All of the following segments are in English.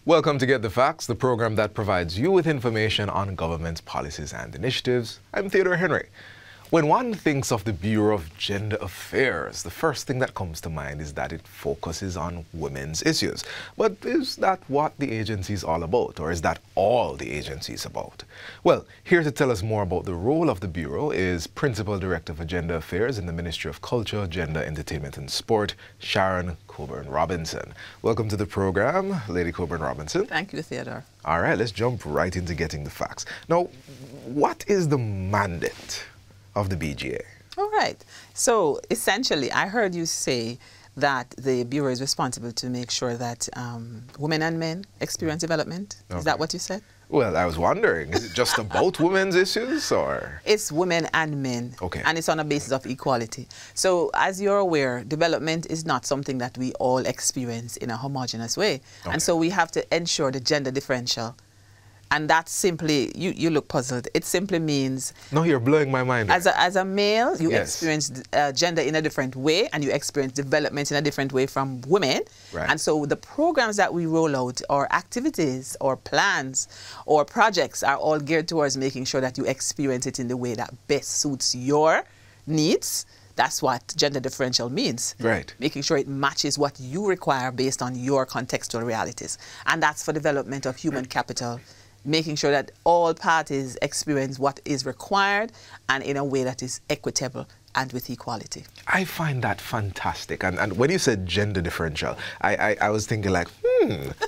Welcome to Get the Facts, the program that provides you with information on government policies and initiatives. I'm Theodore Henry. When one thinks of the Bureau of Gender Affairs, the first thing that comes to mind is that it focuses on women's issues. But is that what the agency is all about, or is that all the agency is about? Well, here to tell us more about the role of the Bureau is Principal Director for Gender Affairs in the Ministry of Culture, Gender, Entertainment and Sport, Sharon Coburn-Robinson. Welcome to the program, Lady Coburn-Robinson. Thank you, Theodore. All right, let's jump right into getting the facts. Now, what is the mandate of the BGA? All right. So essentially, I heard you say that the Bureau is responsible to make sure that women and men experience development. Okay. Is that what you said? Well, I was wondering, is it just about women's issues, or? It's women and men. Okay. And it's on a basis of equality. So as you're aware, development is not something that we all experience in a homogeneous way. Okay. And so we have to ensure the gender differential. And that simply, you look puzzled. It simply means... No, you're blowing my mind. As a male, you experience gender in a different way, and you experience development in a different way from women. Right. And so the programs that we roll out, or activities, or plans, or projects are all geared towards making sure that you experience it in the way that best suits your needs. That's what gender differential means. Right. Making sure it matches what you require based on your contextual realities. And that's for development of human capital, making sure that all parties experience what is required and in a way that is equitable and with equality. I find that fantastic. And when you said gender differential, I was thinking like,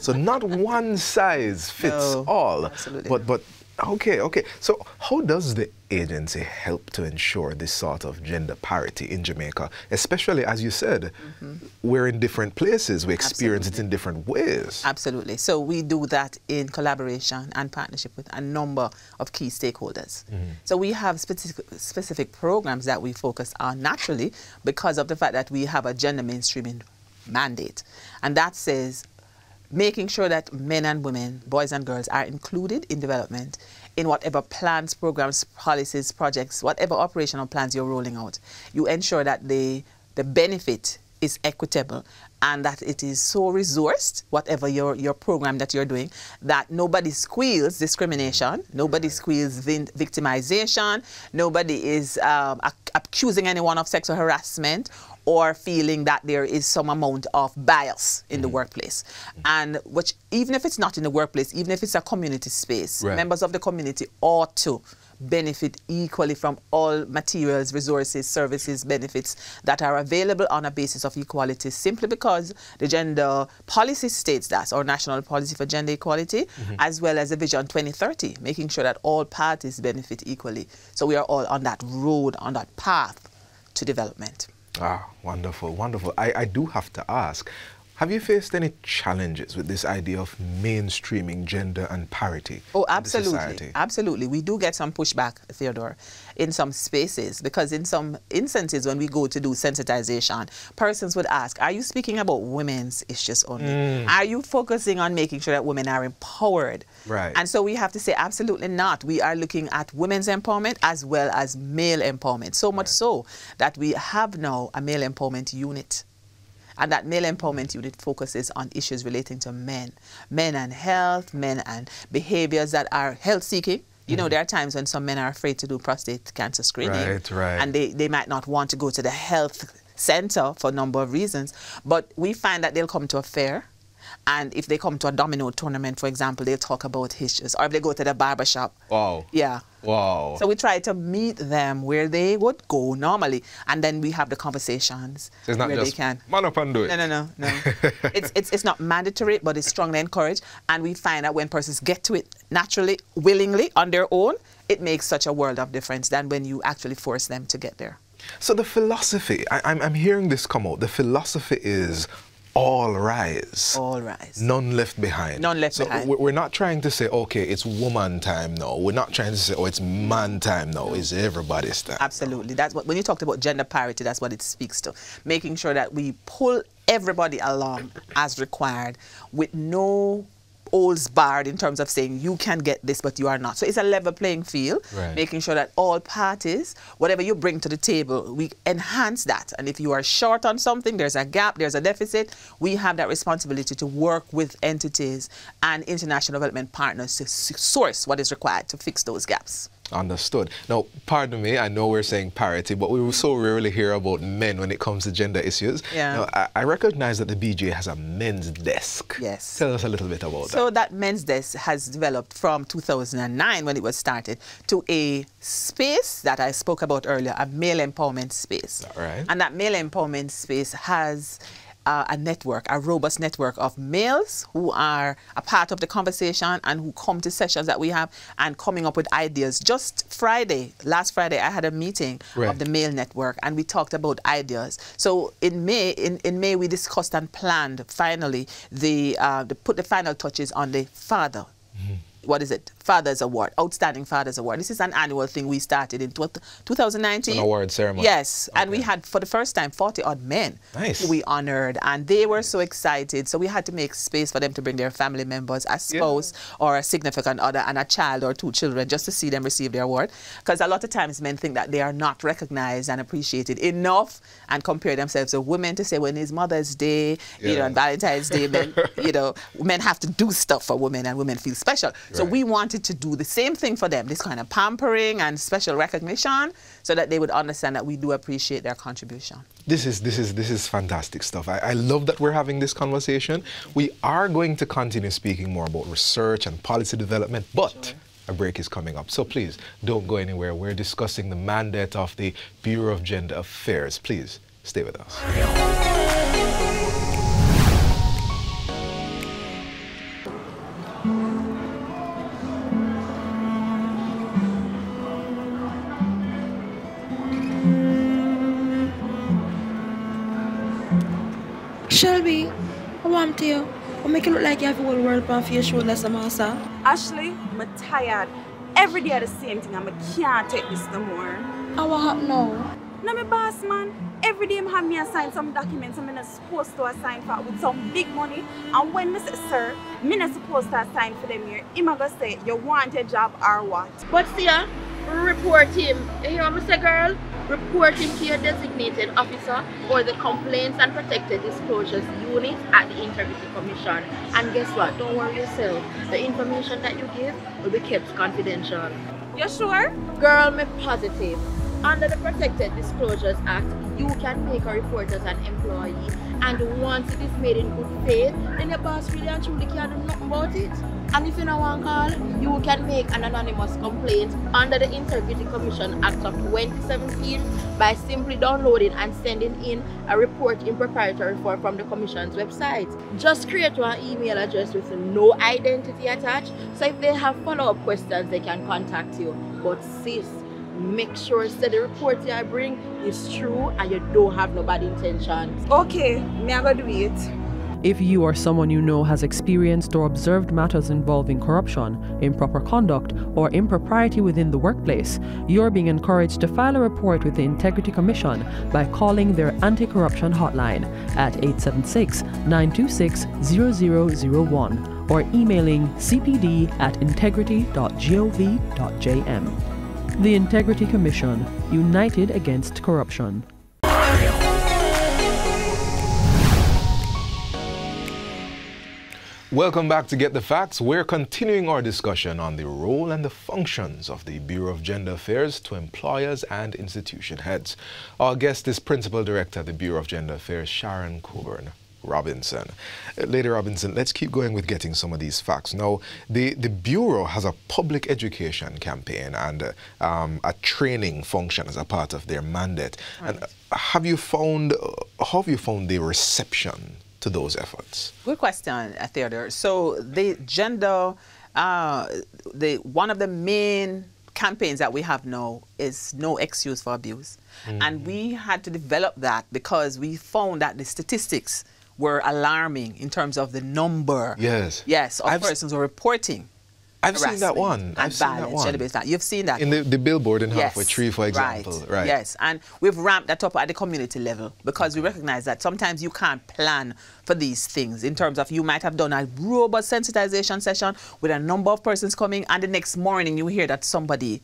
so not one size fits all. Absolutely. But okay. So how does the agency help to ensure this sort of gender parity in Jamaica? Especially, as you said, we're in different places. We experience it in different ways. Absolutely. So we do that in collaboration and partnership with a number of key stakeholders. So we have specific programs that we focus on naturally because of the fact that we have a gender mainstreaming mandate. And that says making sure that men and women, boys and girls are included in development in whatever plans, programs, policies, projects, whatever operational plans you're rolling out. You ensure that the benefit is equitable and that it is so resourced, whatever your program that you're doing, that nobody squeals discrimination, nobody squeals victimization, nobody is accusing anyone of sexual harassment or feeling that there is some amount of bias in the workplace. And which, even if it's not in the workplace, even if it's a community space, members of the community ought to benefit equally from all materials, resources, services, benefits that are available on a basis of equality, simply because the gender policy states that, or National Policy for Gender Equality, as well as the Vision 2030, making sure that all parties benefit equally. So we are all on that road, on that path to development. Ah, wonderful, wonderful. I do have to ask, have you faced any challenges with this idea of mainstreaming gender and parity? Oh, absolutely. Absolutely. We do get some pushback, Theodore, in some spaces, because in some instances when we go to do sensitization, persons would ask, are you speaking about women's issues only? Are you focusing on making sure that women are empowered? Right. And so we have to say, absolutely not. We are looking at women's empowerment as well as male empowerment, so much so that we have now a male empowerment unit. And that male empowerment unit focuses on issues relating to men and health, men and behaviors that are health-seeking. You know, there are times when some men are afraid to do prostate cancer screening. Right. And they might not want to go to the health center for a number of reasons. But we find that they'll come to a fair. And if they come to a domino tournament, for example, they'll talk about issues. Or if they go to the barber shop. Wow. Yeah. Wow. So we try to meet them where they would go normally. And then we have the conversations so it's not where just they can. Man up and do it. No. It's not mandatory, but it's strongly encouraged. And we find that when persons get to it naturally, willingly, on their own, it makes such a world of difference than when you actually force them to get there. So the philosophy, I'm hearing this come out, the philosophy is all rise. All rise. None left behind. None left behind. So we're not trying to say, okay, it's woman time now. We're not trying to say, oh, it's man time now. It's everybody's time. Absolutely. That's what, when you talked about gender parity, that's what it speaks to. Making sure that we pull everybody along as required with no holds barred in terms of saying you can get this, but you are not. So it's a level playing field, making sure that all parties, whatever you bring to the table, we enhance that. And if you are short on something, there's a gap, there's a deficit, we have that responsibility to work with entities and international development partners to source what is required to fix those gaps. Understood. Now, pardon me, I know we're saying parity, but we so rarely hear about men when it comes to gender issues. Yeah. Now, I recognize that the BGA has a men's desk. Yes. Tell us a little bit about that. So that men's desk has developed from 2009 when it was started to a space that I spoke about earlier, a male empowerment space. All right. And that male empowerment space has a network, a robust network of males who are a part of the conversation and who come to sessions that we have and coming up with ideas. Just last Friday, I had a meeting of the male network and we talked about ideas. So in May we discussed and planned finally put the final touches on the father. What is it? Father's Award, Outstanding Father's Award. This is an annual thing we started in 2019. An award ceremony. Yes, and we had for the first time 40-odd men who we honored, and they were so excited. So we had to make space for them to bring their family members, a spouse or a significant other, and a child or 2 children, just to see them receive their award. Because a lot of times men think that they are not recognized and appreciated enough, and compare themselves to women to say when it's Mother's Day, you know, and Valentine's Day, men, you know, men have to do stuff for women, and women feel special. So we wanted to do the same thing for them, this kind of pampering and special recognition, so that they would understand that we do appreciate their contribution. This is fantastic stuff. I love that we're having this conversation. We are going to continue speaking more about research and policy development, but a break is coming up. So please don't go anywhere. We're discussing the mandate of the Bureau of Gender Affairs. Please stay with us. Shelby, I want to you. I make it look like you have the whole world on your shoulders, Massa. Ashley, I'm tired. Every day the same thing, and I can't take this no more. And what happened now? No, my boss, man. Every day I have me assign some documents I'm not supposed to assign for with some big money. And when I say, sir, I'm not supposed to assign for them here, I'm going to say, you want a job or what? But see, report him. You hear what I say, girl? Report him to your designated officer or the Complaints and Protected Disclosures Unit at the Integrity Commission. And guess what? Don't worry yourself. The information that you give will be kept confidential. You sure? Girl, me positive. Under the Protected Disclosures Act, you can make a report as an employee, and once it is made in good faith, then your boss really and truly can't do nothing about it. And if you don't want to call, you can make an anonymous complaint under the Integrity Commission Act of 2017 by simply downloading and sending in a report in proprietary form from the Commission's website. Just create one email address with no identity attached, so if they have follow-up questions, they can contact you. But sis, make sure that the report you bring is true and you don't have no bad intentions. Okay, me I go do it. If you or someone you know has experienced or observed matters involving corruption, improper conduct, or impropriety within the workplace, you're being encouraged to file a report with the Integrity Commission by calling their anti-corruption hotline at 876-926-0001 or emailing cpd@integrity.gov.jm. The Integrity Commission, united against corruption. Welcome back to Get the Facts. We're continuing our discussion on the role and the functions of the Bureau of Gender Affairs to employers and institution heads. Our guest is Principal Director of the Bureau of Gender Affairs, Sharon Coburn Robinson. Lady Robinson, let's keep going with getting some of these facts. Now, the Bureau has a public education campaign and a training function as a part of their mandate. Right. And how have you found the reception to those efforts? Good question, Theodore. So the gender, one of the main campaigns that we have now is no excuse for abuse. And we had to develop that because we found that the statistics were alarming in terms of the number of persons who are reporting I've seen that one. I've seen that one. Gender-based violence. You've seen that. In the billboard in Yes. Halfway Tree, for example. Right. Yes, and we've ramped that up at the community level because we recognize that sometimes you can't plan for these things in terms of you might have done a robust sensitization session with a number of persons coming, and the next morning you hear that somebody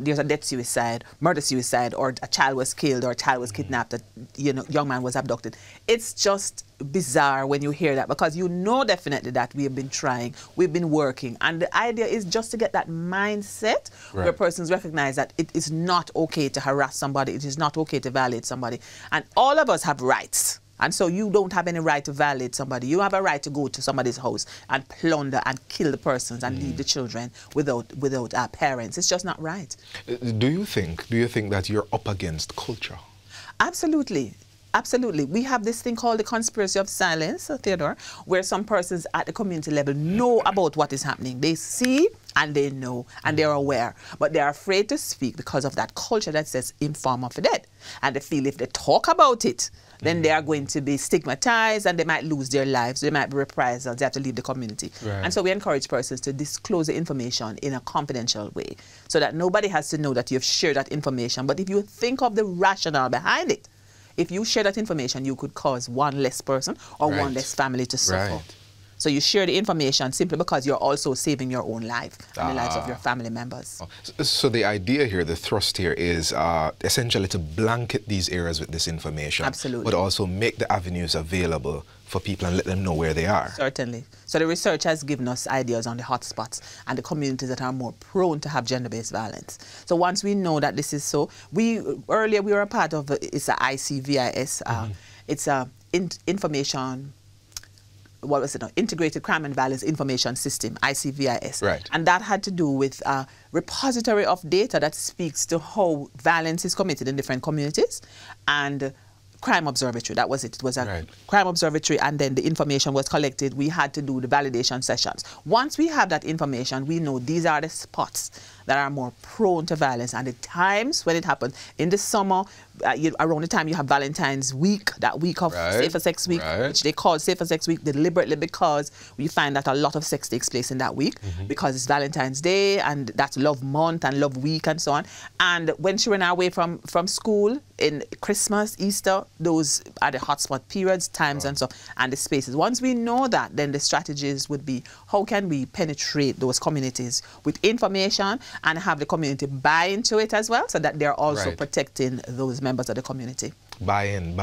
there's a death suicide, murder suicide, or a child was killed, or a child was kidnapped, a young man was abducted. It's just bizarre when you hear that because you know definitely that we have been trying, we've been working, and the idea is just to get that mindset where persons recognize that it is not okay to harass somebody, it is not okay to violate somebody, and all of us have rights. And so you don't have any right to violate somebody. You have a right to go to somebody's house and plunder and kill the persons and leave the children without parents. It's just not right. Do you think that you're up against culture? Absolutely. Absolutely. We have this thing called the conspiracy of silence, Theodore, where some persons at the community level know about what is happening. They see and they know and they're aware, but they're afraid to speak because of that culture that says inform of the dead. And they feel if they talk about it, then they are going to be stigmatized and they might lose their lives. They might be reprisals. They have to leave the community. And so we encourage persons to disclose the information in a confidential way so that nobody has to know that you've shared that information. But if you think of the rationale behind it, if you share that information, you could cause one less person or one less family to suffer. So you share the information simply because you're also saving your own life and the lives of your family members. So the idea here, the thrust here is essentially to blanket these areas with this information. Absolutely. But also make the avenues available for people and let them know where they are. Certainly. So the research has given us ideas on the hotspots and the communities that are more prone to have gender-based violence. So once we know that this is so, earlier we were a part of, it's a ICVIS, it's a information, what was it? Integrated Crime and Violence Information System, ICVIS. And that had to do with a repository of data that speaks to how violence is committed in different communities, and crime observatory, that was it. It was a crime observatory, and then the information was collected. We had to do the validation sessions. Once we have that information, we know these are the spots that are more prone to violence, and the times when it happens. In the summer, around the time you have Valentine's Week, that week of Safer Sex Week, which they call Safer Sex Week deliberately because we find that a lot of sex takes place in that week because it's Valentine's Day and that's Love Month and Love Week and so on. And when children are away from school, in Christmas, Easter, those are the hotspot periods, times and so on, and the spaces. Once we know that, then the strategies would be how can we penetrate those communities with information and have the community buy into it as well so that they're also protecting those members of the community. Buy in.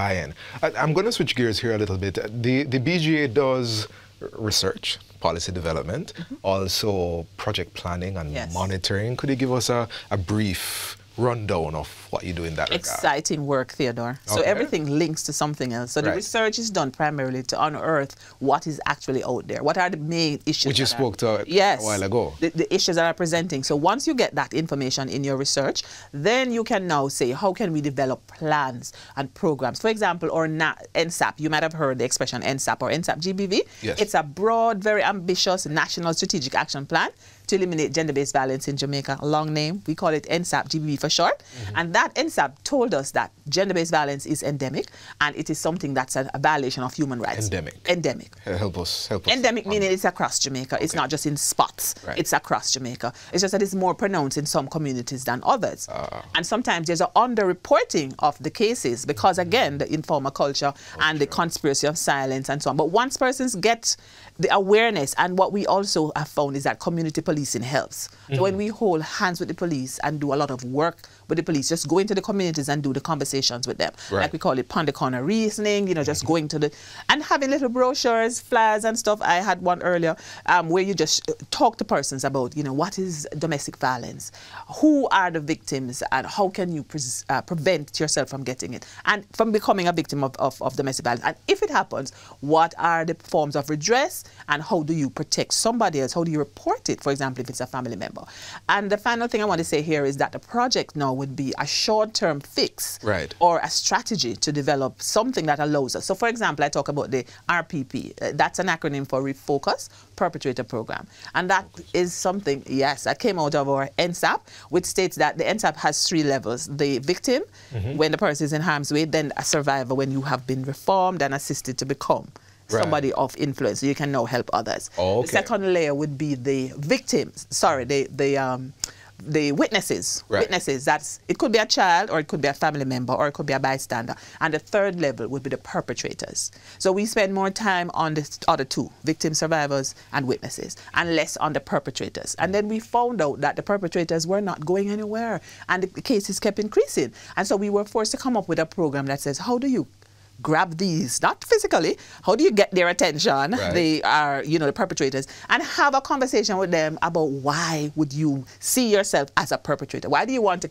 I'm going to switch gears here a little bit. The BGA does research, policy development, also project planning and monitoring. Could you give us a brief rundown of what you do in that regard? Exciting work, Theodore. So everything links to something else. So the research is done primarily to unearth what is actually out there. What are the main issues? Which you spoke to a while ago. The issues that are presenting. So once you get that information in your research, then you can now say, how can we develop plans and programs? For example, or NSAP. You might have heard the expression NSAP or NSAP GBV. It's a broad, very ambitious national strategic action plan to eliminate gender-based violence in Jamaica. A long name. We call it NSAP GBV for short. And that NSAP told us that gender-based violence is endemic and it is something that's a violation of human rights. Endemic. Help us. Endemic meaning it's across Jamaica. It's not just in spots. It's across Jamaica. It's just that it's more pronounced in some communities than others. And sometimes there's an underreporting of the cases because, again, the informal culture and the conspiracy of silence and so on. But once persons get the awareness, and what we also have found is that community policing helps. So when we hold hands with the police and do a lot of work with the police, just go into the communities and do the conversations with them. Like we call it pound the corner reasoning, just going to and having little brochures, flyers and stuff. I had one earlier where you just talk to persons about, what is domestic violence? Who are the victims and how can you prevent yourself from getting it and from becoming a victim of domestic violence? And if it happens, what are the forms of redress and how do you protect somebody else? How do you report it, for example, if it's a family member? And the final thing I want to say here is that the project now would be a short-term fix or a strategy to develop something that allows us. So, for example, I talk about the RPP. That's an acronym for Refocus Perpetrator Program. And that is something, that came out of our NSAP, which states that the NSAP has 3 levels. The victim, when the person is in harm's way, then a survivor when you have been reformed and assisted to become somebody of influence, so you can now help others. Oh, okay. The second layer would be the victims, sorry, the witnesses. Right. Witnesses, it could be a child, or it could be a family member, or it could be a bystander. And the third level would be the perpetrators. So we spend more time on the other two, victims, survivors, and witnesses, and less on the perpetrators. And then we found out that the perpetrators were not going anywhere, and the cases kept increasing. And so we were forced to come up with a program that says, how do you grab these, not physically, how do you get their attention, right. They are, the perpetrators, and have a conversation with them about why would you see yourself as a perpetrator? Why do you want to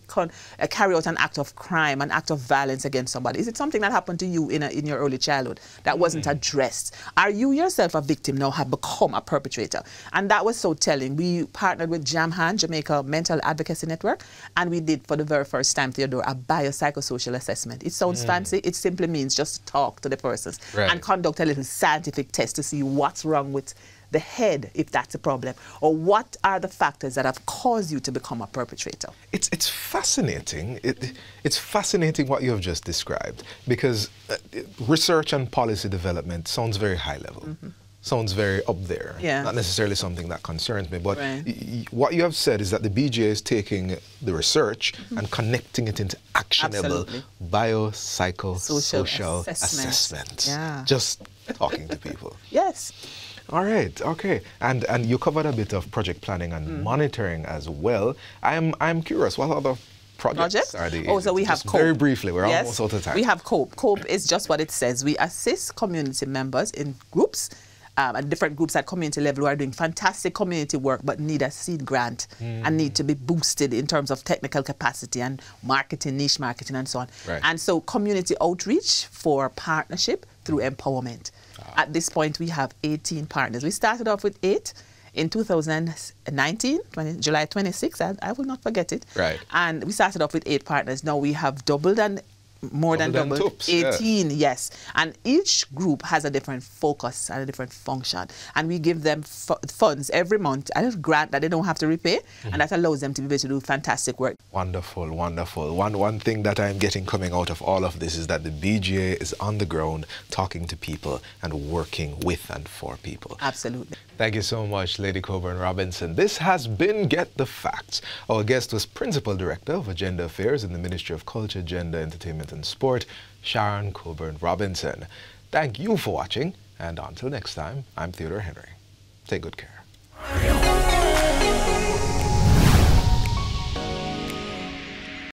carry out an act of crime, an act of violence against somebody? Is it something that happened to you in your early childhood that wasn't addressed? Are you yourself a victim now, have become a perpetrator? And that was so telling. We partnered with Jamaica Mental Advocacy Network, and we did for the very first time, Theodore, a biopsychosocial assessment. It sounds fancy. It simply means just talk to the persons and conduct a little scientific test to see what's wrong with the head, if that's a problem, or what are the factors that have caused you to become a perpetrator. It's fascinating. It's fascinating what you have just described, because research and policy development sounds very high level. Sounds very up there. Yeah. Not necessarily something that concerns me, but what you have said is that the BGA is taking the research and connecting it into actionable biopsychosocial assessment. Yeah. Just talking to people. Yes. All right, okay. And you covered a bit of project planning and monitoring as well. I'm curious, what other projects are they? Oh, so we have COPE. Very briefly, we're almost out of time. We have COPE. COPE is just what it says. We assist community members in groups, and different groups at community level who are doing fantastic community work but need a seed grant and need to be boosted in terms of technical capacity and marketing, niche marketing and so on. Right. And so community outreach for partnership through empowerment. At this point, we have 18 partners. We started off with 8 in 2019, July 26, I will not forget it. Right. And we started off with 8 partners. Now we have doubled and more than doubled, TUPS, 18, yes. And each group has a different focus and a different function. And we give them funds every month, a little grant that they don't have to repay, and that allows them to be able to do fantastic work. Wonderful, wonderful. One thing that I'm getting coming out of all of this is that the BGA is on the ground talking to people and working with and for people. Absolutely. Thank you so much, Lady Coburn Robinson. This has been Get the Facts. Our guest was Principal Director of Agenda Affairs in the Ministry of Culture, Gender, Entertainment and Sport, Sharon Coburn Robinson. Thank you for watching, and until next time, I'm Theodore Henry. Take good care.